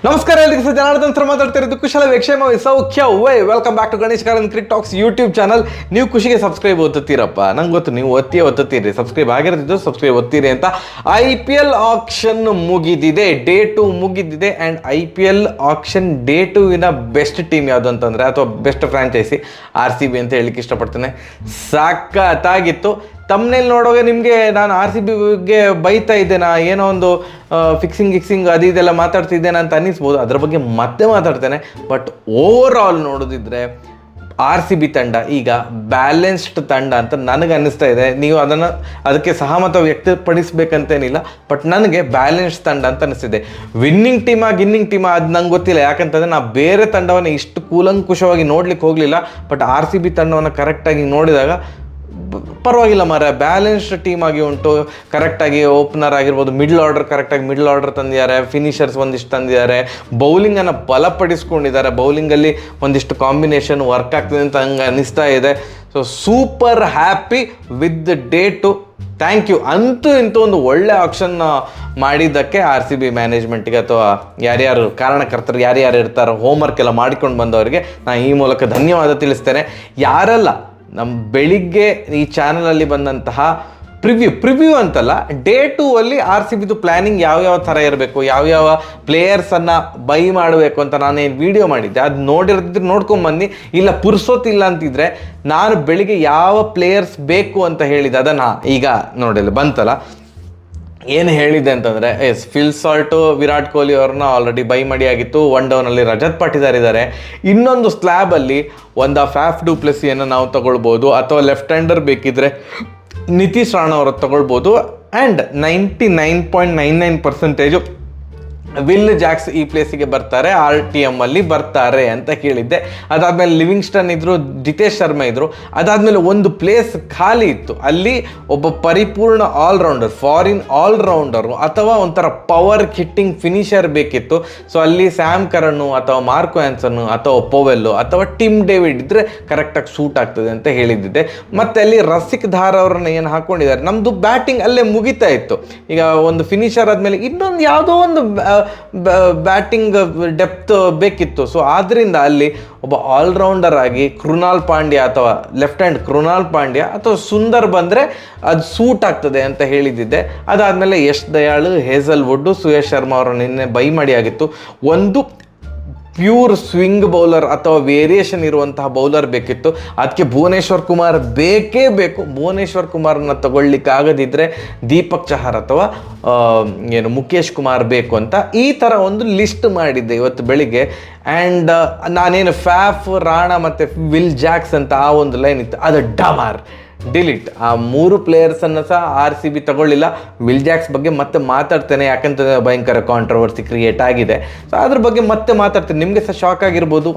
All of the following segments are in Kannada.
ನಮಸ್ಕಾರ ಎಲ್ಲರಿಗೂ ಜನಾರ್ದನ್ ಸರ್ ಮಾತಾಡ್ತಿರೋದು ಕುಶಲ ವೇಕ್ಷೇಮ ಸೌಖ್ಯ ವೈ welcome back to Ganesh Karan cricket talks YouTube channel. ನೀವು ಖುಷಿಗೆ ಸಬ್ಸ್ಕ್ರೈಬ್ ಒತ್ತುತ್ತೀರಪ್ಪ, ನಂಗೆ ಗೊತ್ತು ನೀವು ಒತ್ತೀರಿ, ಸಬ್ಸ್ಕ್ರೈಬ್ ಆಗಿರ್ತಿದ್ದು ಸಬ್ಸ್ಕ್ರೈಬ್ ಒತ್ತೀರಿ ಅಂತ. IPL ಆಕ್ಷನ್ ಮುಗಿದಿದೆ, ಡೇ 2 ಮುಗಿದಿದೆ. ಆ್ಯಂಡ್ IPL ಆಕ್ಷನ್ ಡೇ 2ವಿನ ಬೆಸ್ಟ್ ಟೀಮ್ ಯಾವುದು ಅಂತಂದರೆ ಅಥವಾ ಬೆಸ್ಟ್ ಫ್ರಾಂಚೈಸಿ RCB ಅಂತ ಹೇಳಲಿಕ್ಕೆ ಇಷ್ಟಪಡ್ತೇನೆ. ಸಾಕತ್ತಾಗಿತ್ತು. ತಮ್ಮನೇಲಿ ನೋಡುವಾಗ ನಿಮಗೆ ನಾನು RCB ಬಗ್ಗೆ ಬೈತಾ ಇದ್ದೇನಾ, ಏನೋ ಒಂದು ಫಿಕ್ಸಿಂಗ್ ಅದು ಇದೆಲ್ಲ ಮಾತಾಡ್ತಿದ್ದೇನೆ ಅಂತ ಅನ್ನಿಸ್ಬೋದು. ಅದ್ರ ಬಗ್ಗೆ ಮತ್ತೆ ಮಾತಾಡ್ತೇನೆ. ಬಟ್ ಓವರ್ ಆಲ್ ನೋಡೋದಿದ್ರೆ RCB ತಂಡ ಈಗ ಬ್ಯಾಲೆನ್ಸ್ಡ್ ತಂಡ ಅಂತ ನನಗೆ ಅನ್ನಿಸ್ತಾ ಇದೆ. ನೀವು ಅದಕ್ಕೆ ಸಹಮತ ವ್ಯಕ್ತಪಡಿಸ್ಬೇಕಂತೇನಿಲ್ಲ, ಬಟ್ ನನಗೆ ಬ್ಯಾಲೆನ್ಸ್ಡ್ ತಂಡ ಅಂತ ಅನ್ನಿಸ್ತಿದೆ. ಗಿನ್ನಿಂಗ್ ಟೀಮಾ ಅದು ನಂಗೆ ಗೊತ್ತಿಲ್ಲ, ಯಾಕಂತಂದರೆ ನಾ ಬೇರೆ ತಂಡವನ್ನು ಇಷ್ಟು ಕೂಲಂಕುಷವಾಗಿ ನೋಡ್ಲಿಕ್ಕೆ ಹೋಗಲಿಲ್ಲ. ಬಟ್ RCB ತಂಡವನ್ನು ಕರೆಕ್ಟಾಗಿ ನೋಡಿದಾಗ ಪರವಾಗಿಲ್ಲ ಬ್ಯಾಲೆನ್ಸ್ಡ್ ಟೀಮ್ ಆಗಿ ಉಂಟು. ಕರೆಕ್ಟಾಗಿ ಓಪನರ್ ಆಗಿರ್ಬೋದು, ಮಿಡ್ಲ್ ಆರ್ಡರ್ ತಂದಿದ್ದಾರೆ, ಫಿನಿಷರ್ಸ್ ಒಂದಿಷ್ಟು ತಂದಿದ್ದಾರೆ, ಬೌಲಿಂಗನ್ನು ಬಲಪಡಿಸ್ಕೊಂಡಿದ್ದಾರೆ, ಬೌಲಿಂಗಲ್ಲಿ ಒಂದಿಷ್ಟು ಕಾಂಬಿನೇಷನ್ ವರ್ಕ್ ಆಗ್ತದೆ ಅಂತ ಹಂಗೆ ಅನ್ನಿಸ್ತಾ ಇದೆ. So super happy with day 2. Thank you. ಅಂತೂ ಇಂತೂ ಒಂದು ಒಳ್ಳೆ ಆಕ್ಷನ್ ಮಾಡಿದ್ದಕ್ಕೆ RCB ಮ್ಯಾನೇಜ್ಮೆಂಟ್ಗೆ ಅಥವಾ ಯಾರ್ಯಾರು ಕಾರಣಕರ್ತರು ಯಾರ್ಯಾರು ಇರ್ತಾರೋ ಹೋಮ್ವರ್ಕ್ ಎಲ್ಲ ಮಾಡಿಕೊಂಡು ಬಂದವರಿಗೆ ನಾನು ಈ ಮೂಲಕ ಧನ್ಯವಾದ ತಿಳಿಸ್ತೇನೆ. ಯಾರೆಲ್ಲ ನಮ್ಮ ಬೆಳಿಗ್ಗೆ ಈ ಚಾನಲಲ್ಲಿ ಬಂದಂತಹ ಪ್ರಿವ್ಯೂ ಅಂತಲ್ಲ, ಡೇ 2ಅಲ್ಲಿ RCBದು ಪ್ಲ್ಯಾನಿಂಗ್ ಯಾವ್ಯಾವ ಥರ ಇರಬೇಕು, ಯಾವ್ಯಾವ ಪ್ಲೇಯರ್ಸನ್ನು ಬೈ ಮಾಡಬೇಕು ಅಂತ ನಾನೇನು ವಿಡಿಯೋ ಮಾಡಿದ್ದೆ ಅದು ನೋಡ್ಕೊಂಬಂದು. ಇಲ್ಲ ಪುರ್ಸೋತಿಲ್ಲ ಅಂತಿದ್ರೆ ನಾನು ಬೆಳಿಗ್ಗೆ ಯಾವ ಪ್ಲೇಯರ್ಸ್ ಬೇಕು ಅಂತ ಹೇಳಿದೆ ಅದನ್ನು ಈಗ ನೋಡಿಲ್ಲ ಬಂತಲ್ಲ. ಏನು ಹೇಳಿದೆ ಅಂತಂದರೆ ಫಿಲ್ ಸಾಲ್ಟು ವಿರಾಟ್ ಕೊಹ್ಲಿ ಅವ್ರನ್ನ ಆಲ್ರೆಡಿ ಬೈ ಮಾಡಿ ಆಗಿತ್ತು. 1 ಡೌನಲ್ಲಿ ರಜತ್ ಪಾಟಿದಾರ್ ಇದ್ದಾರೆ. ಇನ್ನೊಂದು ಸ್ಲ್ಯಾಬಲ್ಲಿ ಒಂದು ಫ್ಯಾಫ್ ಡು ಪ್ಲೆಸಿಯನ್ನು ನಾವು ತಗೊಳ್ಬೋದು, ಅಥವಾ ಲೆಫ್ಟ್ ಹ್ಯಾಂಡರ್ ಬೇಕಿದ್ರೆ ನಿತೀಶ್ ರಾಣಾ ಅವರು ತಗೊಳ್ಬೋದು. ಆ್ಯಂಡ್ 99.99% ವಿಲ್ ಜಾಕ್ಸ್ ಈ ಪ್ಲೇಸಿಗೆ ಬರ್ತಾರೆ, RTM ಅಲ್ಲಿ ಬರ್ತಾರೆ ಅಂತ ಕೇಳಿದ್ದೆ. ಅದಾದಮೇಲೆ ಲಿವಿಂಗ್ಸ್ಟನ್ ಇದ್ದರು, ಜಿತೇಶ್ ಶರ್ಮಾ ಇದ್ದರು. ಅದಾದಮೇಲೆ ಒಂದು ಪ್ಲೇಸ್ ಖಾಲಿ ಇತ್ತು, ಅಲ್ಲಿ ಒಬ್ಬ ಪರಿಪೂರ್ಣ ಫಾರಿನ್ ಆಲ್ರೌಂಡರು ಅಥವಾ ಒಂಥರ ಪವರ್ ಹಿಟ್ಟಿಂಗ್ ಫಿನಿಷರ್ ಬೇಕಿತ್ತು. ಸೊ ಅಲ್ಲಿ ಸ್ಯಾಮ್ ಕರನ್ನು ಅಥವಾ ಮಾರ್ಕೋ ಆ್ಯನ್ಸನ್ನು ಅಥವಾ ಪೊವೆಲ್ಲು ಅಥವಾ ಟಿಮ್ ಡೇವಿಡ್ ಇದ್ದರೆ ಕರೆಕ್ಟಾಗಿ ಸೂಟ್ ಆಗ್ತದೆ ಅಂತ ಹೇಳಿದ್ದೆ. ಮತ್ತು ಅಲ್ಲಿ ರಸಿಕ್ ಧಾರ್ ಅವ್ರನ್ನ ಏನು ಹಾಕ್ಕೊಂಡಿದ್ದಾರೆ. ನಮ್ಮದು ಬ್ಯಾಟಿಂಗ್ ಅಲ್ಲೇ ಮುಗಿತಾ ಇತ್ತು. ಈಗ ಒಂದು ಫಿನಿಷರ್ ಆದಮೇಲೆ ಇನ್ನೊಂದು ಯಾವುದೋ ಒಂದು ಬ್ಯಾಟಿಂಗ್ ಡೆಪ್ತ್ ಬೇಕಿತ್ತು. ಸೊ ಆದ್ದರಿಂದ ಅಲ್ಲಿ ಒಬ್ಬ ಆಲ್ರೌಂಡರ್ ಆಗಿ ಕೃಣಾಲ್ ಪಾಂಡ್ಯ ಅಥವಾ ಲೆಫ್ಟ್ ಹ್ಯಾಂಡ್ ಕೃಣಾಲ್ ಪಾಂಡ್ಯ ಅಥವಾ ಸುಂದರ್ ಬಂದರೆ ಅದು ಸೂಟ್ ಆಗ್ತದೆ ಅಂತ ಹೇಳಿದ್ದೆ. ಅದಾದಮೇಲೆ ಯಶ್ ದಯಾಳ್, ಹೇಸಲ್ವುಡ್, ಸುಯೇಶ್ ಶರ್ಮಾ ಅವರನ್ನು ನಿನ್ನೆ ಬೈ ಮಾಡಿ ಆಗಿತ್ತು. ಒಂದು ಪ್ಯೂರ್ ಸ್ವಿಂಗ್ ಬೌಲರ್ ಅಥವಾ ವೇರಿಯೇಷನ್ ಇರುವಂತಹ ಬೌಲರ್ ಬೇಕಿತ್ತು. ಅದಕ್ಕೆ ಭುವನೇಶ್ವರ್ ಕುಮಾರ್ ಬೇಕೇ ಬೇಕು. ಭುವನೇಶ್ವರ್ ಕುಮಾರನ್ನ ತಗೊಳ್ಳಿಕ್ಕೆ ಆಗದಿದ್ದರೆ ದೀಪಕ್ ಚಹರ್ ಅಥವಾ ಮುಖೇಶ್ ಕುಮಾರ್ ಬೇಕು ಅಂತ ಈ ಥರ ಒಂದು ಲಿಸ್ಟ್ ಮಾಡಿದ್ದೆ ಇವತ್ತು ಬೆಳಿಗ್ಗೆ. ಆ್ಯಂಡ್ ನಾನೇನು ಫ್ಯಾಫ್, ರಾಣಾ ಮತ್ತು ವಿಲ್ ಜಾಕ್ಸ್ ಅಂತ ಆ ಒಂದು ಲೈನ್ ಇತ್ತು, ಅದು ಡಿಲೀಟ್. ಆ 3 ಪ್ಲೇಯರ್ಸನ್ನು ಸಹ RCB ತಗೊಳ್ಳಿಲ್ಲ. ವಿಲ್ ಜಾಕ್ಸ್ ಬಗ್ಗೆ ಮತ್ತೆ ಮಾತಾಡ್ತೇನೆ, ಯಾಕಂತಂದರೆ ಭಯಂಕರ ಕಾಂಟ್ರವರ್ಸಿ ಕ್ರಿಯೇಟ್ ಆಗಿದೆ. ಸೊ ಅದ್ರ ಬಗ್ಗೆ ಮತ್ತೆ ಮಾತಾಡ್ತೇನೆ. ನಿಮಗೆ ಸಹ ಶಾಕ್ ಆಗಿರ್ಬೋದು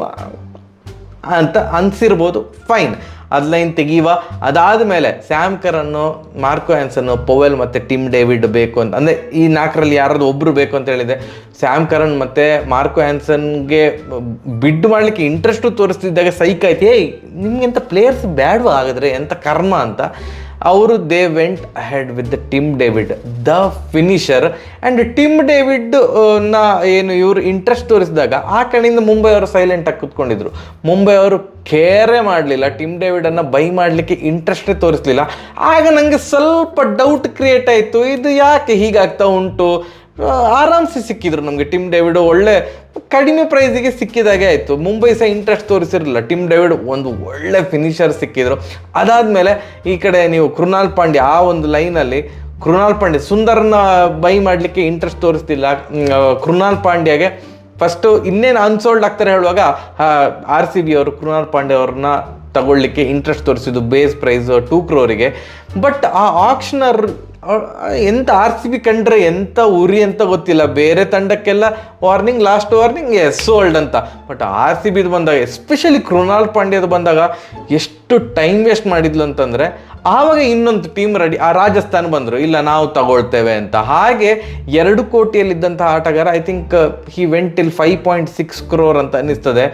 ಅಂತ ಅನಿಸಿರ್ಬೋದು, ಫೈನ್, ಅದು ಲೈನ್ ತೆಗೀವ. ಅದಾದಮೇಲೆ ಸ್ಯಾಮ್ ಕರನ್ನು, ಮಾರ್ಕೋ ಆ್ಯನ್ಸನ್ನು, ಪೊವೆಲ್ ಮತ್ತು ಟಿಮ್ ಡೇವಿಡ್ ಬೇಕು ಅಂತ, ಅಂದರೆ ಈ 4ರಲ್ಲಿ ಯಾರಾದ್ರು ಒಬ್ಬರು ಬೇಕು ಅಂತ ಹೇಳಿದೆ. ಸ್ಯಾಮ್ ಕರನ್ ಮತ್ತು ಮಾರ್ಕೋ ಆ್ಯನ್ಸನ್ಗೆ ಬಿಡ್ ಮಾಡಲಿಕ್ಕೆ ಇಂಟ್ರೆಸ್ಟು ತೋರಿಸ್ತಿದ್ದಾಗ ಸೈಕಾಯ್ತು, ನಿಮಗೆಂಥ ಪ್ಲೇಯರ್ಸ್ ಬೇಡವಾ ಆಗಿದ್ರೆ ಎಂಥ ಕರ್ಮ ಅಂತ. ಅವರು they went ahead with the Tim David, the finisher. And Tim David ಏನು ಇವರು ಇಂಟ್ರೆಸ್ಟ್ ತೋರಿಸಿದಾಗ ಆ ಕಡೆಯಿಂದ ಮುಂಬೈ ಅವರು ಸೈಲೆಂಟಾಗಿ ಕೂತ್ಕೊಂಡಿದ್ರು. ಮುಂಬೈ ಅವರು ಕೇರೇ ಮಾಡಲಿಲ್ಲ, ಟಿಮ್ ಡೇವಿಡನ್ನು ಬೈ ಮಾಡಲಿಕ್ಕೆ ಇಂಟ್ರೆಸ್ಟೇ ತೋರಿಸಲಿಲ್ಲ. ಆಗ ನನಗೆ ಸ್ವಲ್ಪ ಡೌಟ್ ಕ್ರಿಯೇಟ್ ಆಯಿತು, ಇದು ಯಾಕೆ ಹೀಗಾಗ್ತಾ ಉಂಟು. ಆರಾಮ್ಸೆ ಸಿಕ್ಕಿದ್ರು ನಮಗೆ ಟಿಮ್ ಡೇವಿಡ್, ಒಳ್ಳೆ ಕಡಿಮೆ ಪ್ರೈಸಿಗೆ ಸಿಕ್ಕಿದಾಗೆ ಆಯಿತು. ಮುಂಬೈ ಸಹ ಇಂಟ್ರೆಸ್ಟ್ ತೋರಿಸಿರಲಿಲ್ಲ. ಟಿಮ್ ಡೇವಿಡ್ ಒಂದು ಒಳ್ಳೆ ಫಿನಿಷರ್ ಸಿಕ್ಕಿದ್ರು. ಅದಾದಮೇಲೆ ಈ ಕಡೆ ನೀವು ಕೃಣಾಲ್ ಪಾಂಡ್ಯ, ಆ ಒಂದು ಲೈನಲ್ಲಿ ಕೃಣಾಲ್ ಪಾಂಡ್ಯ, ಸುಂದರ್ನ ಬೈ ಮಾಡಲಿಕ್ಕೆ ಇಂಟ್ರೆಸ್ಟ್ ತೋರಿಸ್ತಿಲ್ಲ. ಕೃಣಾಲ್ ಪಾಂಡ್ಯಗೆ ಫಸ್ಟು ಇನ್ನೇನು ಅನ್ಸೋಲ್ಡ್ ಆಗ್ತಾರೆ ಹೇಳುವಾಗ RCB ಅವರು ಕೃಣಾಲ್ ಪಾಂಡ್ಯ ಅವ್ರನ್ನ ತಗೊಳ್ಳಿಕ್ಕೆ ಇಂಟ್ರೆಸ್ಟ್ ತೋರಿಸಿದ್ದು ಬೇಸ್ ಪ್ರೈಸ್ 2 crore. ಬಟ್ ಆ ಆಕ್ಷನರ್ ಎಂಥ RCB ಕಂಡ್ರೆ ಎಂಥ ಉರಿ ಅಂತ ಗೊತ್ತಿಲ್ಲ. ಬೇರೆ ತಂಡಕ್ಕೆಲ್ಲ ಲಾಸ್ಟ್ ವಾರ್ನಿಂಗ್ ಸೋಲ್ಡ್ ಅಂತ. ಬಟ್ RCBದು ಬಂದಾಗ, ಎಸ್ಪೆಷಲಿ ಕೃಣಾಲ್ ಪಾಂಡ್ಯದು ಬಂದಾಗ ಎಷ್ಟು ಟೈಮ್ ವೇಸ್ಟ್ ಮಾಡಿದ್ಲು ಅಂತಂದರೆ ಆವಾಗ ಇನ್ನೊಂದು ಟೀಮ್ ರೆಡಿ, ಆ ರಾಜಸ್ಥಾನ್ ಬಂದರು, ಇಲ್ಲ ನಾವು ತಗೊಳ್ತೇವೆ ಅಂತ. ಹಾಗೆ 2 ಕೋಟಿಯಲ್ಲಿದ್ದಂಥ ಆಟಗಾರ I think he went till 5.6 crore ಅಂತ ಅನ್ನಿಸ್ತದೆ.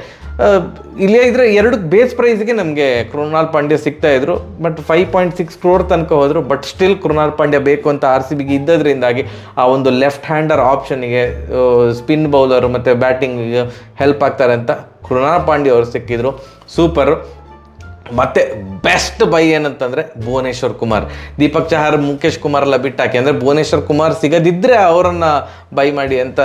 ಇಲ್ಲೇ ಇದ್ರೆ 2 ಬೇಸ್ ಪ್ರೈಸ್ಗೆ ನಮಗೆ ಕೃಣಾಲ್ ಪಾಂಡ್ಯ ಸಿಗ್ತಾ ಇದ್ರು, ಬಟ್ 5.6 crore ತನಕ ಹೋದರು. ಬಟ್ ಸ್ಟಿಲ್ ಕೃಣಾಲ್ ಪಾಂಡ್ಯ ಬೇಕು ಅಂತ RCBಗೆ ಇದ್ದದ್ರಿಂದಾಗಿ ಆ ಒಂದು ಲೆಫ್ಟ್ ಹ್ಯಾಂಡರ್ ಆಪ್ಷನ್ಗೆ, ಸ್ಪಿನ್ ಬೌಲರು ಮತ್ತು ಬ್ಯಾಟಿಂಗಿಗೆ ಹೆಲ್ಪ್ ಆಗ್ತಾರೆ ಅಂತ ಕೃಣಾಲ್ ಪಾಂಡ್ಯ ಅವರು ಸಿಕ್ಕಿದ್ರು. ಸೂಪರು. ಮತ್ತೆ ಬೆಸ್ಟ್ ಬೈ ಏನಂತಂದರೆ ಭುವನೇಶ್ವರ್ ಕುಮಾರ್. ದೀಪಕ್ ಚಹರ್, ಮುಖೇಶ್ ಕುಮಾರ್ ಎಲ್ಲ ಬಿಟ್ಟಾಕಿ, ಅಂದರೆ ಭುವನೇಶ್ವರ್ ಕುಮಾರ್ ಸಿಗದಿದ್ದರೆ ಅವರನ್ನು ಬೈ ಮಾಡಿ ಅಂತ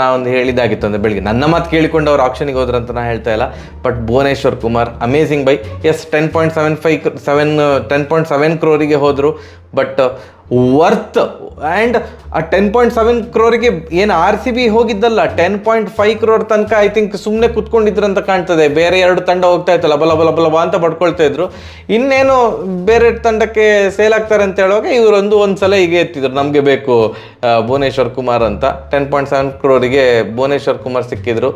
ನಾವೊಂದು ಹೇಳಿದಾಗಿತ್ತು. ಅಂದರೆ ಬೆಳಿಗ್ಗೆ ನನ್ನ ಮಾತು ಕೇಳಿಕೊಂಡು ಅವ್ರು ಆಪ್ಷನಿಗೆ ಹೋದ್ರು ಅಂತ ನಾನು ಹೇಳ್ತಾ ಇಲ್ಲ. But Bhuvneshwar Kumar amazing buy. Yes 10.7 crore ಹೋದರು, ಬಟ್ ವರ್ತ್. ಆ್ಯಂಡ್ ಆ 10.7 crore ಏನು RCB ಹೋಗಿದ್ದಲ್ಲ, 10.5 crore ತನಕ ಐ ಥಿಂಕ್ ಸುಮ್ಮನೆ ಕುತ್ಕೊಂಡಿದ್ರಂತ ಕಾಣ್ತದೆ. ಬೇರೆ 2 ತಂಡ ಹೋಗ್ತಾ ಇತ್ತು, ಲಬ ಅಂತ ಪಡ್ಕೊಳ್ತಾ ಇದ್ರು. ಇನ್ನೇನು ಬೇರೆ ತಂಡಕ್ಕೆ ಸೇಲ್ ಆಗ್ತಾರೆ ಅಂತ ಹೇಳುವಾಗ ಇವರೊಂದು ಸಲ ಹೀಗೆ ಎತ್ತಿದ್ರು, ನಮಗೆ ಬೇಕು ಭುವನೇಶ್ವರ್ ಕುಮಾರ್ ಅಂತ. 10.7 crore ಭುವನೇಶ್ವರ್ ಕುಮಾರ್ ಸಿಕ್ಕಿದ್ರು.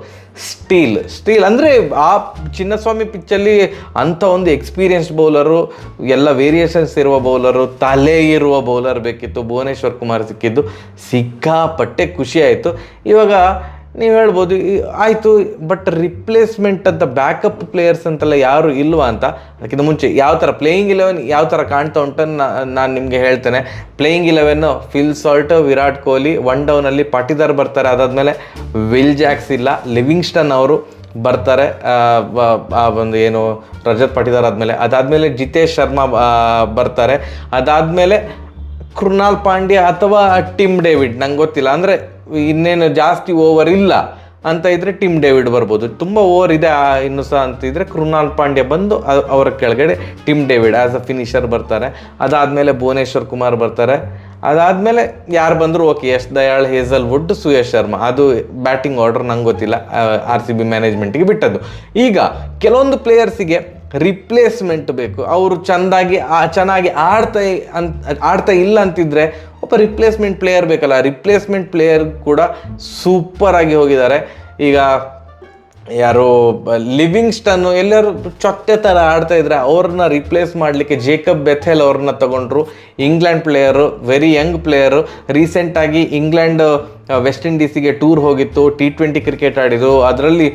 ಸ್ಟೀಲ್ ಅಂದರೆ ಆ ಚಿನ್ನಸ್ವಾಮಿ ಪಿಚ್ಚಲ್ಲಿ ಅಂಥ ಒಂದು ಎಕ್ಸ್ಪೀರಿಯನ್ಸ್ಡ್ ಬೌಲರು, ಎಲ್ಲ ವೇರಿಯೇಷನ್ಸ್ ಇರುವ ಬೌಲರು, ತಲೆ ಇರುವ ಬೌಲರ್ ಬೇಕಿತ್ತು. ಭುವನೇಶ್ವರ್ ಕುಮಾರ್ ಸಿಕ್ಕಿದ್ದು ಸಿಕ್ಕಾಪಟ್ಟೆ ಖುಷಿ ಆಯಿತು. ಇವಾಗ ನೀವು ಹೇಳ್ಬೋದು ಆಯಿತು, ಬಟ್ ರಿಪ್ಲೇಸ್ಮೆಂಟ್ ಅಂತ ಬ್ಯಾಕಪ್ ಪ್ಲೇಯರ್ಸ್ ಅಂತೆಲ್ಲ ಯಾರು ಇಲ್ವಾ ಅಂತ. ಅದಕ್ಕಿಂತ ಮುಂಚೆ ಯಾವ ಥರ ಪ್ಲೇಯಿಂಗ್ 11 ಯಾವ ಥರ ಕಾಣ್ತಾ ಉಂಟನ್ನು ನಾನು ನಿಮಗೆ ಹೇಳ್ತೇನೆ. Playing 11 Phil Salt, Virat Kohli, 1 ಡೌನಲ್ಲಿ ಪಾಟಿದಾರ್ ಬರ್ತಾರೆ. ಅದಾದಮೇಲೆ ವಿಲ್ ಜಾಕ್ಸ್ ಇಲ್ಲ, ಲಿವಿಂಗ್ಸ್ಟನ್ ಅವರು ಬರ್ತಾರೆ. ಒಂದು ಏನು ರಜತ್ ಪಾಟಿದಾರ್ ಅದಾದಮೇಲೆ ಜಿತೇಶ್ ಶರ್ಮಾ ಬರ್ತಾರೆ. ಅದಾದಮೇಲೆ ಕೃಣಾಲ್ ಪಾಂಡ್ಯ ಅಥವಾ ಟಿಮ್ ಡೇವಿಡ್, ನಂಗೆ ಗೊತ್ತಿಲ್ಲ. ಅಂದರೆ ಇನ್ನೇನು ಜಾಸ್ತಿ ಓವರ್ ಇಲ್ಲ ಅಂತ ಇದ್ದರೆ ಟಿಮ್ ಡೇವಿಡ್ ಬರ್ಬೋದು. ತುಂಬ ಓವರ್ ಇದೆ ಇನ್ನೂ ಸಹ ಅಂತಿದ್ರೆ ಕೃಣಾಲ್ ಪಾಂಡ್ಯ ಬಂದು ಅವರ ಕೆಳಗಡೆ Tim David as a finisher ಬರ್ತಾರೆ. ಅದಾದಮೇಲೆ ಭುವನೇಶ್ವರ್ ಕುಮಾರ್ ಬರ್ತಾರೆ. ಅದಾದಮೇಲೆ ಯಾರು ಬಂದರೂ ಓಕೆ, ಯಶ್ ದಯಾಳ್, ಹೇಸಲ್ವುಡ್, ಸುಯಶ್ ಶರ್ಮಾ. ಅದು ಬ್ಯಾಟಿಂಗ್ ಆರ್ಡರ್ ನಂಗೆ ಗೊತ್ತಿಲ್ಲ, RCB ಮ್ಯಾನೇಜ್ಮೆಂಟಿಗೆ ಬಿಟ್ಟದ್ದು. ಈಗ ಕೆಲವೊಂದು ಪ್ಲೇಯರ್ಸಿಗೆ ರಿಪ್ಲೇಸ್ಮೆಂಟ್ ಬೇಕು. ಅವರು ಚೆನ್ನಾಗಿ ಆಡ್ತಾ ಇಲ್ಲ ಅಂತಿದ್ರೆ ಒಬ್ಬ ರಿಪ್ಲೇಸ್ಮೆಂಟ್ ಪ್ಲೇಯರ್ ಬೇಕಲ್ಲ. ರಿಪ್ಲೇಸ್ಮೆಂಟ್ ಪ್ಲೇಯರ್ ಕೂಡ ಸೂಪರ್ ಆಗಿ ಹೋಗಿದ್ದಾರೆ. ಈಗ ಯಾರು ಲಿವಿಂಗ್ಸ್ಟನ್ ಎಲ್ಲರೂ ಚೊಟ್ಟೆ ಥರ ಆಡ್ತಾ ಇದ್ರೆ ಅವ್ರನ್ನ ರಿಪ್ಲೇಸ್ ಮಾಡಲಿಕ್ಕೆ ಜೇಕಬ್ ಬೆಥೆಲ್ ಅವ್ರನ್ನ ತಗೊಂಡ್ರು. England player, very Young player. ರೀಸೆಂಟಾಗಿ ಇಂಗ್ಲೆಂಡ್ ವೆಸ್ಟ್ ಇಂಡೀಸಿಗೆ ಟೂರ್ ಹೋಗಿತ್ತು, T20 ಕ್ರಿಕೆಟ್ ಆಡಿದ್ರು. ಅದರಲ್ಲಿ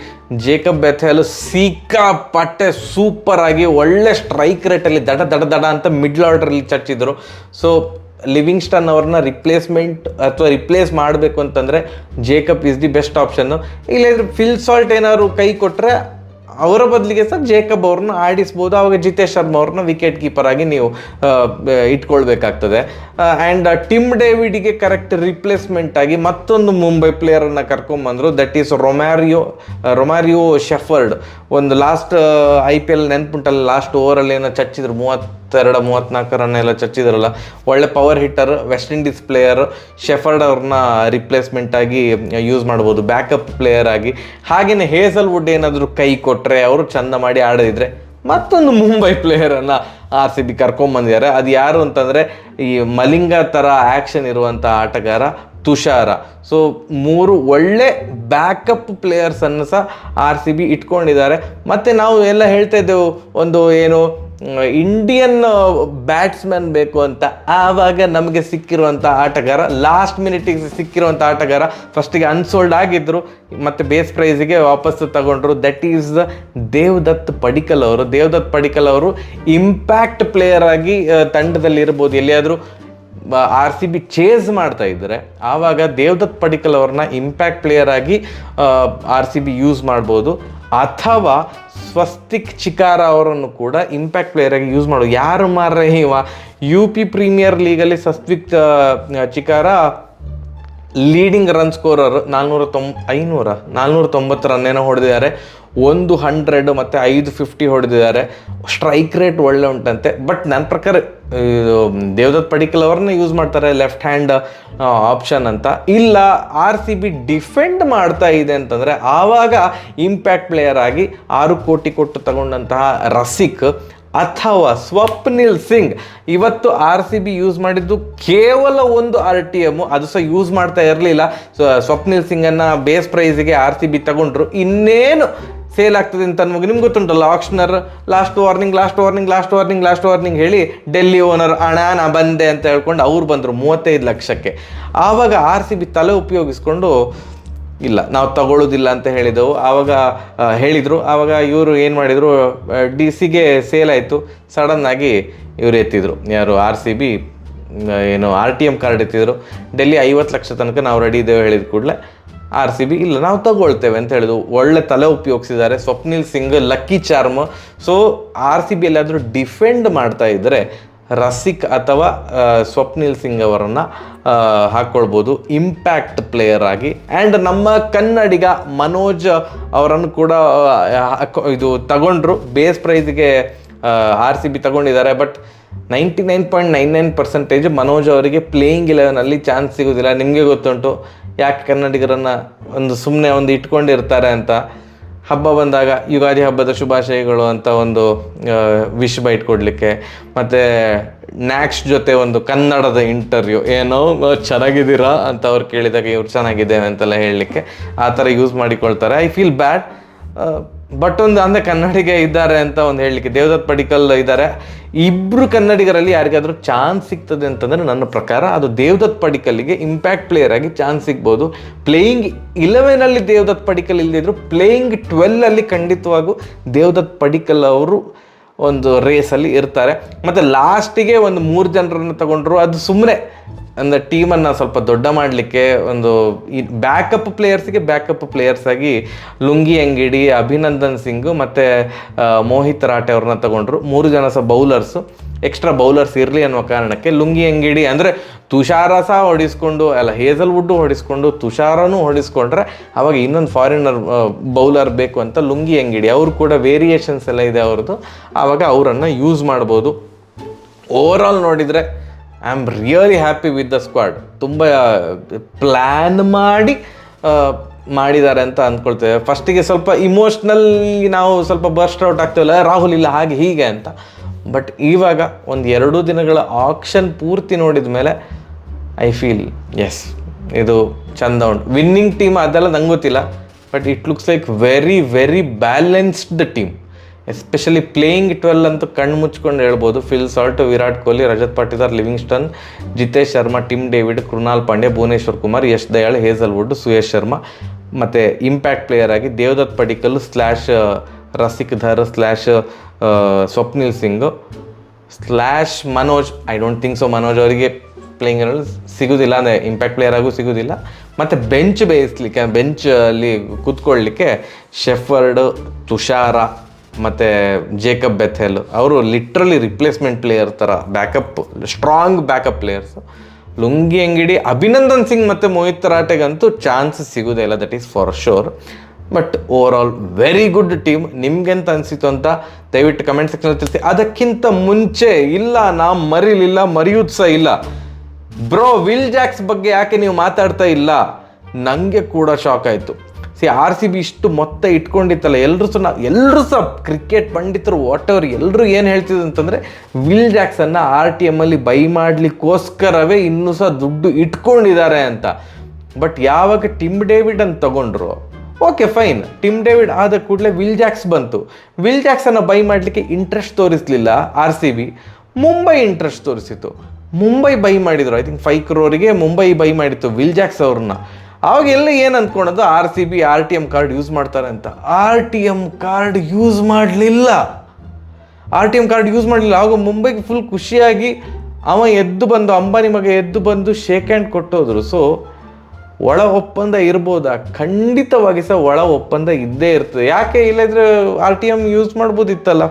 ಜೇಕಬ್ ಬೆಥೆಲ್ ಸಿಕ್ಕಾಪಟ್ಟೆ ಸೂಪರ್ ಆಗಿ ಒಳ್ಳೆ ಸ್ಟ್ರೈಕ್ ರೇಟಲ್ಲಿ ದಡ ಅಂತ ಮಿಡ್ಲ್ ಆರ್ಡರಲ್ಲಿ ಚಚ್ಚಿದ್ರು. ಸೊ ಲಿವಿಂಗ್ಸ್ಟನ್ ಅವ್ರನ್ನ ರಿಪ್ಲೇಸ್ ಮಾಡಬೇಕು ಅಂತಂದರೆ Jacob is the best option. ಇಲ್ಲದ್ರೆ ಫಿಲ್ ಸಾಲ್ಟ್ ಏನಾದ್ರು ಕೈ ಕೊಟ್ಟರೆ ಅವರ ಬದಲಿಗೆ ಸಹ ಜೇಕಬ್ ಅವ್ರನ್ನ ಆಡಿಸ್ಬೋದು. ಆವಾಗ ಜಿತೇಶ್ ಶರ್ಮಾ ಅವ್ರನ್ನ ವಿಕೆಟ್ ಕೀಪರ್ ಆಗಿ ನೀವು ಇಟ್ಕೊಳ್ಬೇಕಾಗ್ತದೆ. ಆ್ಯಂಡ್ ಟಿಮ್ ಡೇವಿಡ್ಗೆ ಕರೆಕ್ಟ್ ರಿಪ್ಲೇಸ್ಮೆಂಟ್ ಆಗಿ ಮತ್ತೊಂದು ಮುಂಬೈ ಪ್ಲೇಯರನ್ನು ಕರ್ಕೊಂಬಂದರು, ದಟ್ ಈಸ್ ರೊಮ್ಯಾರಿಯೋ ಶೆಫರ್ಡ್. ಒಂದು ಲಾಸ್ಟ್ IPL ನೆನ್ಪುಂಟಲ್ಲ, ಲಾಸ್ಟ್ ಓವರಲ್ಲಿ ಏನೋ ಚಚ್ಚಿದ್ರು, 32-34 ರನ್ ಎಲ್ಲ ಚಚ್ಚಿದ್ರಲ್ಲ. ಒಳ್ಳೆ power hitter, West Indies player. Shepherd ಅವ್ರನ್ನ ರಿಪ್ಲೇಸ್ಮೆಂಟ್ ಆಗಿ ಯೂಸ್ ಮಾಡ್ಬೋದು, ಬ್ಯಾಕಪ್ ಪ್ಲೇಯರ್ ಆಗಿ. ಹಾಗೆಯೇ ಹೇಸಲ್ವುಡ್ ಏನಾದರೂ ಕೈ ಕೊಟ್ಟರೆ, ಅವರು ಚಂದ ಮಾಡಿ ಆಡದಿದ್ರೆ ಮತ್ತೊಂದು ಮುಂಬೈ ಪ್ಲೇಯರನ್ನು RCB ಕರ್ಕೊಂಬಂದಿದ್ದಾರೆ. ಅದು ಯಾರು ಅಂತಂದರೆ ಈ ಮಲಿಂಗ ಥರ ಆ್ಯಕ್ಷನ್ ಇರುವಂಥ ಆಟಗಾರ ತುಷಾರ. ಸೊ 3 ಒಳ್ಳೆ ಬ್ಯಾಕಪ್ ಪ್ಲೇಯರ್ಸನ್ನು ಸಹ RCB ಇಟ್ಕೊಂಡಿದ್ದಾರೆ. ಮತ್ತು ನಾವು ಎಲ್ಲ ಹೇಳ್ತಾ ಇದ್ದೆವು ಒಂದು ಏನು ಇಂಡಿಯನ್ ಬ್ಯಾಟ್ಸ್ಮನ್ ಬೇಕು ಅಂತ. ಆವಾಗ ನಮಗೆ ಸಿಕ್ಕಿರುವಂಥ ಆಟಗಾರ, ಲಾಸ್ಟ್ ಮಿನಿಟಿಗೆ ಸಿಕ್ಕಿರುವಂಥ ಆಟಗಾರ, ಫಸ್ಟಿಗೆ ಅನ್ಸೋಲ್ಡ್ ಆಗಿದ್ದರು, ಮತ್ತು ಬೇಸ್ ಪ್ರೈಸಿಗೆ ವಾಪಸ್ಸು ತಗೊಂಡ್ರು. ದಟ್ ಈಸ್ ದೇವದತ್ ಪಡಿಕ್ಕಲ್ ಅವರು. ದೇವದತ್ ಪಡಿಕ್ಕಲ್ ಅವರು ಇಂಪ್ಯಾಕ್ಟ್ ಪ್ಲೇಯರ್ ಆಗಿ ತಂಡದಲ್ಲಿ ಇರ್ಬೋದು. ಎಲ್ಲಿಯಾದರೂ RCB ಚೇಸ್ ಮಾಡ್ತಾ ಇದ್ದರೆ ಆವಾಗ ದೇವದತ್ ಪಡಿಕ್ಕಲ್ ಅವ್ರನ್ನ ಇಂಪ್ಯಾಕ್ಟ್ ಪ್ಲೇಯರ್ ಆಗಿ RCB ಯೂಸ್ ಮಾಡ್ಬೋದು. ಅಥವಾ ಸ್ವಸ್ತಿಕ್ ಚಿಕಾರ ಅವರನ್ನು ಕೂಡ ಇಂಪ್ಯಾಕ್ಟ್ ಪ್ಲೇಯರ್ ಆಗಿ ಯೂಸ್ ಮಾಡೋದು. ಯಾರು ಮಾರ್ರೆ ಇವ, UP ಪ್ರೀಮಿಯರ್ ಲೀಗಲ್ಲಿ Swastik Chikara leading run scorer. 490 run ಏನೋ ಹೊಡೆದಿದ್ದಾರೆ. 100 ಮತ್ತು 550 ಹೊಡೆದಿದ್ದಾರೆ. ಸ್ಟ್ರೈಕ್ ರೇಟ್ ಒಳ್ಳೆ ಉಂಟಂತೆ. ಬಟ್ ನನ್ನ ಪ್ರಕಾರ ದೇವದತ್ ಪಡಿಕ್ಕಲ್ ಅವ್ರನ್ನ ಯೂಸ್ ಮಾಡ್ತಾರೆ ಲೆಫ್ಟ್ ಹ್ಯಾಂಡ್ ಆಪ್ಷನ್ ಅಂತ. ಇಲ್ಲ RCB ಡಿಫೆಂಡ್ ಮಾಡ್ತಾ ಇದೆ ಅಂತಂದರೆ ಆವಾಗ ಇಂಪ್ಯಾಕ್ಟ್ ಪ್ಲೇಯರ್ ಆಗಿ 6 ಕೋಟಿ ಕೊಟ್ಟು ತಗೊಂಡಂತಹ ರಸಿಕ್ ಅಥವಾ ಸ್ವಪ್ನಿಲ್ ಸಿಂಗ್. ಇವತ್ತು RCB ಯೂಸ್ ಮಾಡಿದ್ದು ಕೇವಲ ಒಂದು RTM, ಅದು ಸಹ ಯೂಸ್ ಮಾಡ್ತಾ ಇರಲಿಲ್ಲ. ಸ್ವಪ್ನಿಲ್ ಸಿಂಗನ್ನು ಬೇಸ್ ಪ್ರೈಸಿಗೆ RCB ತಗೊಂಡ್ರು. ಇನ್ನೇನು ಸೇಲ್ ಆಗ್ತದೆ ಅಂತ ಅನ್ವಾಗ ನಿಮ್ಗೆ ಗೊತ್ತುಂಟಲ್ಲ, ಆಕ್ಷನರ್ ಲಾಸ್ಟ್ ವಾರ್ನಿಂಗ್ ಹೇಳಿ ಡೆಲ್ಲಿ ಓನರ್ ಅಣ್ಣ ನಾ ಬಂದೆ ಅಂತ ಹೇಳ್ಕೊಂಡು ಅವ್ರು ಬಂದರು 35 ಲಕ್ಷಕ್ಕೆ. ಆವಾಗ RCB ತಲೆ ಉಪಯೋಗಿಸ್ಕೊಂಡು ಇಲ್ಲ ನಾವು ತಗೊಳ್ಳೋದಿಲ್ಲ ಅಂತ ಹೇಳಿದೆವು. ಆವಾಗ ಹೇಳಿದರು. ಆವಾಗ ಇವರು ಏನು ಮಾಡಿದರು, DC ಸೇಲ್ ಆಯಿತು. ಸಡನ್ನಾಗಿ ಇವರು ಎತ್ತಿದ್ರು, ಯಾರು RCB ಏನು RTM ಕಾರ್ಡ್ ಎತ್ತಿದ್ರು. ಡೆಲ್ಲಿ 50 ಲಕ್ಷ ತನಕ ನಾವು ರೆಡಿ ಇದ್ದೇವೆ ಹೇಳಿದ ಕೂಡಲೇ RCB ಇಲ್ಲ ನಾವು ತಗೊಳ್ತೇವೆ ಅಂತ ಹೇಳಿದ್ರು. ಒಳ್ಳೆ ತಲೆ ಉಪಯೋಗಿಸಿದ್ದಾರೆ. Swapnil Singh lucky charm. So RCB ಎಲ್ಲಾದರೂ ಡಿಫೆಂಡ್ ಮಾಡ್ತಾ ಇದ್ದರೆ ರಸಿಕ್ ಅಥವಾ ಸ್ವಪ್ನಿಲ್ ಸಿಂಗ್ ಅವರನ್ನು ಹಾಕ್ಕೊಳ್ಬೋದು ಇಂಪ್ಯಾಕ್ಟ್ ಪ್ಲೇಯರ್ ಆಗಿ. ಆ್ಯಂಡ್ ನಮ್ಮ ಕನ್ನಡಿಗ ಮನೋಜ್ ಅವರನ್ನು ಕೂಡ ಇದು ತಗೊಂಡ್ರು. ಬೇಸ್ ಪ್ರೈಸ್ಗೆ RCB ತಗೊಂಡಿದ್ದಾರೆ. ಬಟ್ 99.99% ಮನೋಜ್ ಅವರಿಗೆ ಪ್ಲೇಯಿಂಗ್ 11 ಚಾನ್ಸ್ ಸಿಗೋದಿಲ್ಲ. ನಿಮಗೆ ಗೊತ್ತುಂಟು ಯಾಕೆ ಕನ್ನಡಿಗರನ್ನು ಸುಮ್ಮನೆ ಇಟ್ಕೊಂಡಿರ್ತಾರೆ ಅಂತ. ಹಬ್ಬ ಬಂದಾಗ ಯುಗಾದಿ ಹಬ್ಬದ ಶುಭಾಶಯಗಳು ಅಂತ ವಿಶ್ ಬೈಟ್ ಕೊಡಲಿಕ್ಕೆ, ಮತ್ತು ನ್ಯಾಕ್ಸ್ ಜೊತೆ ಕನ್ನಡದ ಇಂಟರ್ವ್ಯೂ, ಏನೋ ಚೆನ್ನಾಗಿದ್ದೀರಾ ಅಂತ ಅವ್ರು ಕೇಳಿದಾಗ ಇವ್ರು ಚೆನ್ನಾಗಿದ್ದೇವೆ ಅಂತೆಲ್ಲ ಹೇಳಲಿಕ್ಕೆ ಆ ಥರ ಯೂಸ್ ಮಾಡಿಕೊಳ್ತಾರೆ. I feel bad. ಬಟ್ ಅಂದರೆ ಕನ್ನಡಿಗ ಇದ್ದಾರೆ ಅಂತ ಹೇಳಲಿಕ್ಕೆ ದೇವದತ್ ಪಡಿಕ್ಕಲ್ ಇದ್ದಾರೆ. ಇಬ್ಬರು ಕನ್ನಡಿಗರಲ್ಲಿ ಯಾರಿಗಾದರೂ ಚಾನ್ಸ್ ಸಿಗ್ತದೆ ಅಂತಂದರೆ ನನ್ನ ಪ್ರಕಾರ ಅದು ದೇವದತ್ ಪಡಿಕ್ಕಲ್ಗೆ ಇಂಪ್ಯಾಕ್ಟ್ ಪ್ಲೇಯರ್ ಆಗಿ ಚಾನ್ಸ್ ಸಿಗ್ಬೋದು. ಪ್ಲೇಯಿಂಗ್ 11 ದೇವದತ್ ಪಡಿಕ್ಕಲ್ ಇಲ್ಲದಿದ್ರು ಪ್ಲೇಯಿಂಗ್ 12 ಖಂಡಿತವಾಗೂ ದೇವದತ್ ಪಡಿಕ್ಕಲ್ ಅವರು ರೇಸಲ್ಲಿ ಇರ್ತಾರೆ. ಮತ್ತು ಲಾಸ್ಟಿಗೆ 3 ಜನರನ್ನು ತಗೊಂಡ್ರು. ಅದು ಸುಮ್ಮನೆ ಅಂದರೆ ಟೀಮನ್ನು ಸ್ವಲ್ಪ ದೊಡ್ಡ ಮಾಡಲಿಕ್ಕೆ ಈ ಬ್ಯಾಕಪ್ ಪ್ಲೇಯರ್ಸ್ ಆಗಿ ಲುಂಗಿ ಅಂಗಿಡಿ, ಅಭಿನಂದನ್ ಸಿಂಗ್ ಮತ್ತು ಮೋಹಿತ್ ರಾಟೆ ಅವ್ರನ್ನ ತಗೊಂಡ್ರು. 3 ಜನ ಬೌಲರ್ಸು, ಎಕ್ಸ್ಟ್ರಾ ಬೌಲರ್ಸ್ ಇರಲಿ ಅನ್ನೋ ಕಾರಣಕ್ಕೆ ಲುಂಗಿ ಅಂಗಿಡಿ ಅಂದರೆ ತುಷಾರ ಸಹ ಹೊಡಿಸ್ಕೊಂಡು ಹೇಸಲ್ವುಡ್ಡು ಹೊಡಿಸ್ಕೊಂಡು ತುಷಾರನೂ ಹೊಡಿಸ್ಕೊಂಡ್ರೆ ಅವಾಗ ಇನ್ನೊಂದು ಫಾರಿನರ್ ಬೌಲರ್ ಬೇಕು ಅಂತ ಲುಂಗಿ ಅಂಗಿಡಿ ಅವರು ಕೂಡ ವೇರಿಯೇಷನ್ಸ್ ಎಲ್ಲ ಇದೆ ಅವ್ರದ್ದು. ಆವಾಗ ಅವರನ್ನು ಯೂಸ್ ಮಾಡ್ಬೋದು. ಓವರಾಲ್ ನೋಡಿದರೆ I am really happy with the squad. ತುಂಬ ಪ್ಲ್ಯಾನ್ ಮಾಡಿದ್ದಾರೆ ಅಂತ ಅಂದ್ಕೊಳ್ತೇವೆ. ಫಸ್ಟಿಗೆ ಸ್ವಲ್ಪ ಇಮೋಷ್ನಲಿ ನಾವು ಸ್ವಲ್ಪ ಬರ್ಸ್ಟ್ ಔಟ್ ಆಗ್ತೇವಲ್ಲ, ರಾಹುಲ್ ಇಲ್ಲ ಹಾಗೆ ಹೀಗೆ ಅಂತ. ಬಟ್ ಇವಾಗ 1-2 ದಿನಗಳ ಆಕ್ಷನ್ ಪೂರ್ತಿ ನೋಡಿದ ಮೇಲೆ ಐ ಫೀಲ್ ಎಸ್ ಇದು ಚಂದ ಉಂಟು. ವಿನ್ನಿಂಗ್ ಟೀಮ್ ಅದೆಲ್ಲ ನಂಗೆ ಗೊತ್ತಿಲ್ಲ, but it looks like very very balanced team. Especially playing 12 ಅಂತೂ ಕಣ್ಣು ಮುಚ್ಕೊಂಡು ಹೇಳ್ಬೋದು. Phil Salt, Virat Kohli, Rajat Patidar, Livingstone, Jitesh Sharma, Tim David, Krunal Pandya, Bhuvneshwar Kumar, Yash Dayal, Hazlewood, Suyash Sharma. ಮತ್ತು ಇಂಪ್ಯಾಕ್ಟ್ ಪ್ಲೇಯರ್ ಆಗಿ Devdutt Padikkal / Rasikh Dar / Swapnil Singh / Manoj. I don't think so Manoj ಅವರಿಗೆ ಪ್ಲೇಯಿಂಗ್ ಸಿಗೋದಿಲ್ಲ, ಅಂದರೆ ಇಂಪ್ಯಾಕ್ಟ್ ಪ್ಲೇಯರ್ ಆಗೂ ಸಿಗೋದಿಲ್ಲ. ಮತ್ತು ಬೆಂಚಲ್ಲಿ ಕೂತ್ಕೊಳ್ಳಲಿಕ್ಕೆ ಶೆಫರ್ಡ್, ತುಷಾರ ಮತ್ತು ಜೇಕಬ್ ಬೆಥೆಲ್ ಅವರು ಲಿಟ್ರಲಿ ರಿಪ್ಲೇಸ್ಮೆಂಟ್ ಪ್ಲೇಯರ್ ಥರ strong backup players. Lungi Ngidi, Abhinandan Singh ಮತ್ತು ಮೋಹಿತ್ ರಾಟೆಗಂತೂ ಚಾನ್ಸ್ ಸಿಗೋದೇ ಇಲ್ಲ, that is for sure. But overall very good team. ನಿಮ್ಗೆಂತ ಅನಿಸಿತು ಅಂತ ದಯವಿಟ್ಟು ಕಮೆಂಟ್ ಸೆಕ್ಷನಲ್ಲಿ ತಿಳಿಸಿ. ಅದಕ್ಕಿಂತ ಮುಂಚೆ ಇಲ್ಲ ನಾವು ಮರೆಯೋದು ಸಹ ಇಲ್ಲ ಬ್ರೋ, ವಿಲ್ ಜಾಕ್ಸ್ ಬಗ್ಗೆ ಯಾಕೆ ನೀವು ಮಾತಾಡ್ತಾ ಇಲ್ಲ? ನನಗೆ ಕೂಡ ಶಾಕ್ ಆಯಿತು. RCB ಇಷ್ಟು ಮೊತ್ತ ಇಟ್ಕೊಂಡಿತ್ತಲ್ಲ, ಎಲ್ಲರೂ ಸಹ ಕ್ರಿಕೆಟ್ ಪಂಡಿತರು ಎಲ್ಲರೂ ಏನು ಹೇಳ್ತಿದ್ರು ಅಂತಂದರೆ ವಿಲ್ ಜಾಕ್ಸನ್ನು RTM ಬೈ ಮಾಡಲಿಕ್ಕೋಸ್ಕರವೇ ಇನ್ನೂ ಸಹ ದುಡ್ಡು ಇಟ್ಕೊಂಡಿದ್ದಾರೆ ಅಂತ. ಬಟ್ ಯಾವಾಗ ಟಿಮ್ ಡೇವಿಡ್ ಅಂತ ತಗೊಂಡ್ರು, ಓಕೆ ಫೈನ್, ಟಿಮ್ ಡೇವಿಡ್ ಆದ ಕೂಡಲೇ ವಿಲ್ ಜಾಕ್ಸ್ ಬಂತು. ವಿಲ್ ಜಾಕ್ಸನ್ನು ಬೈ ಮಾಡಲಿಕ್ಕೆ ಇಂಟ್ರೆಸ್ಟ್ ತೋರಿಸಲಿಲ್ಲ RCB, ಮುಂಬೈ ಇಂಟ್ರೆಸ್ಟ್ ತೋರಿಸಿತು. ಮುಂಬೈ ಬೈ ಮಾಡಿದರು. I think 5 crore Mumbai buy ಮಾಡಿತ್ತು ವಿಲ್ ಜಾಕ್ಸ್ ಅವ್ರನ್ನ. ಅವಾಗೆಲ್ಲ ಏನು ಅಂದ್ಕೊಳೋದು, RCB RTM ಕಾರ್ಡ್ ಯೂಸ್ ಮಾಡ್ತಾರೆ ಅಂತ. RTM ಕಾರ್ಡ್ ಯೂಸ್ ಮಾಡಲಿಲ್ಲ. ಆವಾಗ ಮುಂಬೈಗೆ ಫುಲ್ ಖುಷಿಯಾಗಿ ಅಂಬಾನಿ ಮಗ ಎದ್ದು ಬಂದು ಶೇಕ್ ಹ್ಯಾಂಡ್ ಕೊಟ್ಟೋದ್ರು. ಸೊ ಒಳ ಒಪ್ಪಂದ ಇರ್ಬೋದಾ? ಖಂಡಿತವಾಗಿ ಸಹ ಒಳ ಒಪ್ಪಂದ ಇದ್ದೇ ಇರ್ತದೆ. ಯಾಕೆ ಇಲ್ಲದ್ರೆ RTM ಯೂಸ್ ಮಾಡ್ಬೋದಿತ್ತಲ್ಲ.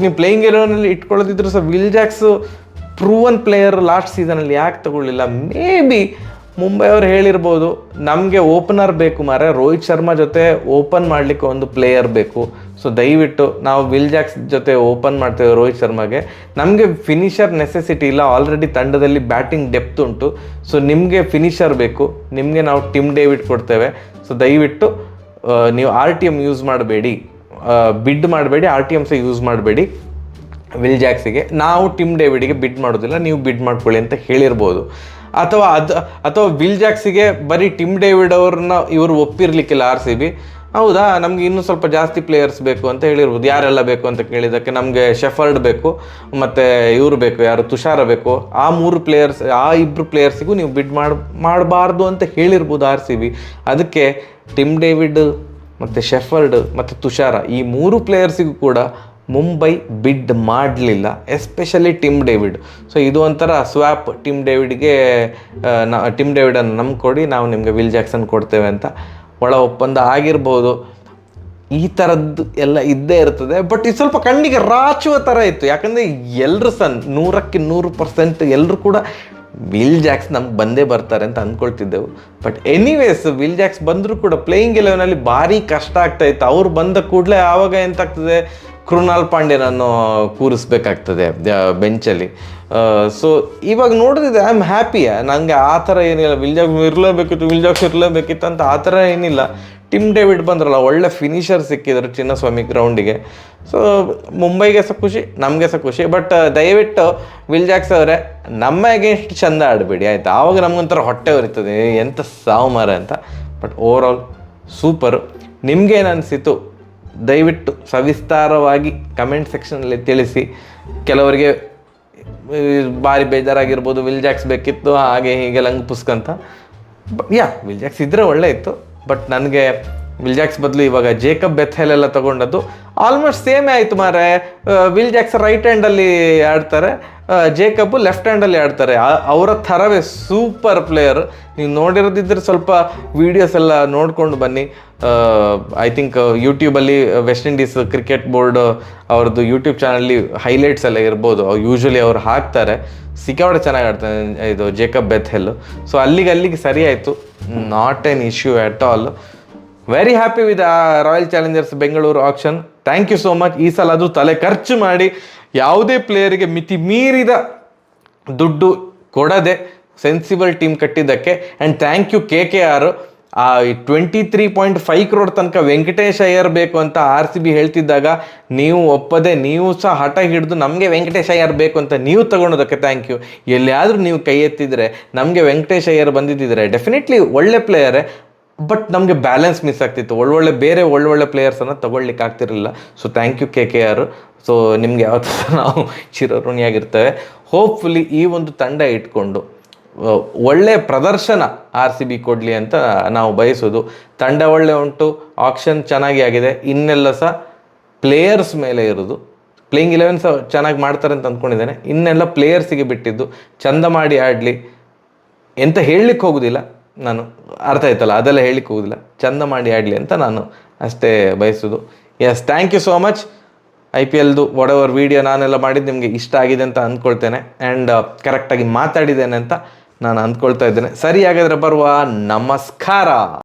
ನೀವು ಪ್ಲೇಯಿಂಗ್ 11 ಇಟ್ಕೊಳ್ಳೋದಿದ್ರು ಸಹ will Jacks proven player last ಸೀಸನಲ್ಲಿ ಯಾಕೆ ತಗೊಳ್ಳಿಲ್ಲ? ಮೇ ಬಿ ಮುಂಬೈ ಅವ್ರು ಹೇಳಿರ್ಬೋದು, ನಮಗೆ ಓಪನರ್ ಬೇಕು ಮಾರೆ, ರೋಹಿತ್ ಶರ್ಮಾ ಜೊತೆ ಓಪನ್ ಮಾಡಲಿಕ್ಕೆ ಒಂದು ಪ್ಲೇಯರ್ ಬೇಕು. ಸೊ ದಯವಿಟ್ಟು ನಾವು ವಿಲ್ ಜಾಕ್ಸ್ ಜೊತೆ ಓಪನ್ ಮಾಡ್ತೇವೆ ರೋಹಿತ್ ಶರ್ಮಾಗೆ. ನಮಗೆ ಫಿನಿಷರ್ ನೆಸೆಸಿಟಿ ಇಲ್ಲ, ಆಲ್ರೆಡಿ ತಂಡದಲ್ಲಿ ಬ್ಯಾಟಿಂಗ್ ಡೆಪ್ತ್ ಉಂಟು. ಸೊ ನಿಮಗೆ ಫಿನಿಷರ್ ಬೇಕು, ನಿಮಗೆ ನಾವು ಟಿಮ್ ಡೇವಿಡ್ ಕೊಡ್ತೇವೆ. ಸೊ ದಯವಿಟ್ಟು ನೀವು RTM ಯೂಸ್ ಮಾಡಬೇಡಿ, ಬಿಡ್ ಮಾಡಬೇಡಿ, RTM ಸಹ ಯೂಸ್ ಮಾಡಬೇಡಿ ವಿಲ್ ಜಾಕ್ಸಿಗೆ. ನಾವು ಟಿಮ್ ಡೇವಿಡ್ಗೆ ಬಿಡ್ ಮಾಡೋದಿಲ್ಲ, ನೀವು ಬಿಡ್ ಮಾಡ್ಕೊಳ್ಳಿ ಅಂತ ಹೇಳಿರ್ಬೋದು. ಅಥವಾ ವಿಲ್ ಜಾಕ್ಸಿಗೆ ಬರೀ ಟಿಮ್ ಡೇವಿಡ್ ಅವ್ರನ್ನ ಇವರು ಒಪ್ಪಿರ್ಲಿಕ್ಕಿಲ್ಲ RCB. ಹೌದಾ, ನಮಗೆ ಇನ್ನೂ ಸ್ವಲ್ಪ ಜಾಸ್ತಿ ಪ್ಲೇಯರ್ಸ್ ಬೇಕು ಅಂತ ಹೇಳಿರ್ಬೋದು. ಯಾರೆಲ್ಲ ಬೇಕು ಅಂತ ಕೇಳಿದ್ದಕ್ಕೆ ನಮಗೆ ಶೆಫರ್ಡ್ ಬೇಕು, ಮತ್ತು ಇವರು ಬೇಕು, ಯಾರು ತುಷಾರ ಬೇಕು. ಆ 3 ಪ್ಲೇಯರ್ಸ್, ಆ 2 ಪ್ಲೇಯರ್ಸಿಗೂ ನೀವು ಬಿಡ್ ಮಾಡಬಾರ್ದು ಅಂತ ಹೇಳಿರ್ಬೋದು RCB. ಅದಕ್ಕೆ ಟಿಮ್ ಡೇವಿಡ್ ಮತ್ತು ಶೆಫರ್ಡ್ ಮತ್ತು ತುಷಾರ ಈ 3 ಪ್ಲೇಯರ್ಸಿಗೂ ಕೂಡ ಮುಂಬೈ ಬಿಡ್ ಮಾಡಲಿಲ್ಲ, ಎಸ್ಪೆಷಲಿ ಟಿಮ್ ಡೇವಿಡ್. ಸೊ ಇದು ಒಂಥರ ಸ್ವ್ಯಾಪ್, ಟಿಮ್ ಡೇವಿಡನ್ನು ನಮ್ಗೆ ಕೊಡಿ, ನಾವು ನಿಮಗೆ ವಿಲ್ ಜಾಕ್ಸನ್ ಕೊಡ್ತೇವೆ ಅಂತ ಒಳ ಒಪ್ಪಂದ ಆಗಿರ್ಬೋದು. ಈ ಥರದ್ದು ಎಲ್ಲ ಇದ್ದೇ ಇರ್ತದೆ. ಬಟ್ ಇದು ಸ್ವಲ್ಪ ಕಣ್ಣಿಗೆ ರಾಚುವ ಥರ ಇತ್ತು, ಯಾಕಂದರೆ ಎಲ್ಲರೂ 100% ಎಲ್ಲರೂ ಕೂಡ ವಿಲ್ ಜಾಕ್ಸ್ ನಮ್ಗೆ ಬಂದೇ ಬರ್ತಾರೆ ಅಂತ ಅಂದ್ಕೊಳ್ತಿದ್ದೆವು. ಬಟ್ ಎನಿವೇಸ್ ವಿಲ್ ಜಾಕ್ಸ್ ಬಂದರೂ ಕೂಡ ಪ್ಲೇಯಿಂಗ್ 11ನಲ್ಲಿ ಭಾರಿ ಕಷ್ಟ ಆಗ್ತಾಯಿತ್ತು. ಅವ್ರು ಬಂದ ಕೂಡಲೇ ಆವಾಗ ಎಂತಾಗ್ತದೆ, ಕೃಣಾಲ್ ಪಾಂಡ್ಯನನ್ನು ಕೂರಿಸ್ಬೇಕಾಗ್ತದೆ ಬೆಂಚಲ್ಲಿ. ಸೊ ಇವಾಗ ನೋಡಿದ್ರೆ ಐ ಆಮ್ ಹ್ಯಾಪಿ. ನನಗೆ ಆ ಥರ ಏನಿಲ್ಲ, ವಿಲ್ ಜಾಕ್ಸ್ ಇರಲೇಬೇಕಿತ್ತು ಅಂತ ಆ ಥರ ಏನಿಲ್ಲ. ಟಿಮ್ ಡೇವಿಡ್ ಬಂದ್ರಲ್ಲ, ಒಳ್ಳೆ ಫಿನಿಷರ್ ಸಿಕ್ಕಿದ್ರು ಚಿನ್ನಸ್ವಾಮಿ ಗ್ರೌಂಡಿಗೆ. ಸೊ ಮುಂಬೈಗೆ ಸಹ ಖುಷಿ, ನಮಗೆ ಸಹ ಖುಷಿ. ಬಟ್ ದಯವಿಟ್ಟು ವಿಲ್ ಜಾಕ್ಸ್ ಅವರೇ ನಮ್ಮ ಅಗೇನ್ಸ್ಟ್ ಚೆಂದ ಆಡಬೇಡಿ ಆಯಿತಾ, ಆವಾಗ ನಮಗೊಂಥರ ಹೊಟ್ಟೆ ಉರಿತದೆ, ಎಂಥ ಸಾವು ಮಾರ ಅಂತ. But over all super. ನಿಮಗೇನು ಅನಿಸಿತು ದಯವಿಟ್ಟು ಸವಿಸ್ತಾರವಾಗಿ ಕಮೆಂಟ್ ಸೆಕ್ಷನಲ್ಲಿ ತಿಳಿಸಿ. ಕೆಲವರಿಗೆ ಭಾರಿ ಬೇಜಾರಾಗಿರ್ಬೋದು, ವಿಲ್ ಜಾಕ್ಸ್ ಬೇಕಿತ್ತು ಹಾಗೆ ಹೀಗೆ ಲಂಗ್ ಪುಸ್ಕಂತ. ವಿಲ್ ಜಾಕ್ಸ್ ಇದ್ದರೆ ಒಳ್ಳೆ ಇತ್ತು. ಬಟ್ ನನಗೆ ವಿಲ್ ಜಾಕ್ಸ್ ಬದಲು ಇವಾಗ ಜೇಕಬ್ ಬೆಥೆಲ್ ಎಲ್ಲ ತೊಗೊಂಡದ್ದು ಆಲ್ಮೋಸ್ಟ್ ಸೇಮೇ ಆಯಿತು ಮಾರೆ. ವಿಲ್ ಜಾಕ್ಸ್ ರೈಟ್ ಹ್ಯಾಂಡಲ್ಲಿ ಆಡ್ತಾರೆ, ಜೇಕಬ್ ಲೆಫ್ಟ್ ಹ್ಯಾಂಡಲ್ಲಿ ಆಡ್ತಾರೆ. ಅವರ ಥರವೇ ಸೂಪರ್ ಪ್ಲೇಯರ್. ನೀವು ನೋಡಿರೋದಿದ್ದರೆ ಸ್ವಲ್ಪ ವೀಡಿಯೋಸ್ ಎಲ್ಲ ನೋಡಿಕೊಂಡು ಬನ್ನಿ. ಐ ಥಿಂಕ್ ಯೂಟ್ಯೂಬಲ್ಲಿ ವೆಸ್ಟ್ ಇಂಡೀಸ್ ಕ್ರಿಕೆಟ್ ಬೋರ್ಡ್ ಅವ್ರದ್ದು ಯೂಟ್ಯೂಬ್ ಚಾನಲ್ಲಿ ಹೈಲೈಟ್ಸ್ ಎಲ್ಲ ಇರ್ಬೋದು. ಯೂಶ್ವಲಿ ಅವ್ರು ಹಾಕ್ತಾರೆ. ಸಿಕ್ಕಾಪಟ್ಟೆ ಚೆನ್ನಾಗಿ ಆಡ್ತಾನೆ ಇದು ಜೇಕಬ್ ಬೆಥೆಲ್. ಸೊ ಅಲ್ಲಿಗೆ ಸರಿ ಆಯಿತು, not an issue at all. Very happy with Royal Challengers Bengaluru auction. Thank you so much. ಈ ಸಲ ಅದು ತಲೆ ಖರ್ಚು ಮಾಡಿ ಯಾವುದೇ ಪ್ಲೇಯರಿಗೆ ಮಿತಿ ಮೀರಿದ ದುಡ್ಡು ಕೊಡದೆ ಸೆನ್ಸಿಬಲ್ ಟೀಮ್ ಕಟ್ಟಿದ್ದಕ್ಕೆ. And thank you KKR. 23.5 crore ತನಕ ವೆಂಕಟೇಶ್ ಅಯ್ಯರ್ ಬೇಕು ಅಂತ RCB ಹೇಳ್ತಿದ್ದಾಗ ನೀವು ಒಪ್ಪದೆ, ನೀವು ಸಹ ಹಠ ಹಿಡಿದು ನಮಗೆ ವೆಂಕಟೇಶ್ ಅಯ್ಯರ್ ಬೇಕು ಅಂತ ನೀವು ತಗೊಳೋದಕ್ಕೆ ಥ್ಯಾಂಕ್ ಯು. ಎಲ್ಲಿಯಾದರೂ ನೀವು ಕೈ ಎತ್ತಿದರೆ ನಮಗೆ ವೆಂಕಟೇಶ್ ಅಯ್ಯರ್ ಬಂದಿದ್ದಿದ್ರೆ ಡೆಫಿನೆಟ್ಲಿ ಒಳ್ಳೆ ಪ್ಲೇಯರೇ. ಬಟ್ ನಮಗೆ ಬ್ಯಾಲೆನ್ಸ್ ಮಿಸ್ ಆಗ್ತಿತ್ತು, ಒಳ್ಳೊಳ್ಳೆ ಪ್ಲೇಯರ್ಸನ್ನು ತೊಗೊಳ್ಲಿಕ್ಕೆ ಆಗ್ತಿರಲಿಲ್ಲ. So thank you KKR. So ನಿಮಗೆ ಯಾವತ್ತೂ ನಾವು ಚಿರಋಣಿಯಾಗಿರ್ತೇವೆ. ಹೋಪ್ಫುಲಿ ಈ ಒಂದು ತಂಡ ಇಟ್ಕೊಂಡು ಒಳ್ಳೆಯ ಪ್ರದರ್ಶನ RCB ಕೊಡಲಿ ಅಂತ ನಾವು ಬಯಸೋದು. ತಂಡ ಒಳ್ಳೆ ಉಂಟು, ಆಕ್ಷನ್ ಚೆನ್ನಾಗಿ ಆಗಿದೆ. ಇನ್ನೆಲ್ಲ ಸಹ ಪ್ಲೇಯರ್ಸ್ ಮೇಲೆ ಇರೋದು. ಪ್ಲೇಯಿಂಗ್ 11 ಸಹ ಚೆನ್ನಾಗಿ ಮಾಡ್ತಾರೆ ಅಂತ ಅಂದ್ಕೊಂಡಿದ್ದೇನೆ. ಇನ್ನೆಲ್ಲ ಪ್ಲೇಯರ್ಸಿಗೆ ಬಿಟ್ಟಿದ್ದು, ಚಂದ ಮಾಡಿ ಆಡಲಿ ಎಂತ ಹೇಳಲಿಕ್ಕೆ ಹೋಗೋದಿಲ್ಲ ನಾನು, ಅರ್ಥ ಆಯ್ತಲ್ಲ, ಅದೆಲ್ಲ ಹೇಳಲಿಕ್ಕೆ ಹೋಗೋದಿಲ್ಲ. ಚಂದ ಮಾಡಿ ಆಡಲಿ ಅಂತ ನಾನು ಅಷ್ಟೇ ಬಯಸೋದು. Yes, thank you so much. IPLದು ವಾಟ್ ವಿಡಿಯೋ ನಾನೆಲ್ಲ ಮಾಡಿದ್ದು ನಿಮಗೆ ಇಷ್ಟ ಆಗಿದೆ ಅಂತ ಅಂದ್ಕೊಳ್ತೇನೆ. ಆ್ಯಂಡ್ ಕರೆಕ್ಟಾಗಿ ಮಾತಾಡಿದ್ದೇನೆ ಅಂತ ನಾನು ಅಂದ್ಕೊಳ್ತಾ ಇದ್ದೇನೆ. ಸರಿ, ಹಾಗಾದರೆ ಬರುವ ನಮಸ್ಕಾರ.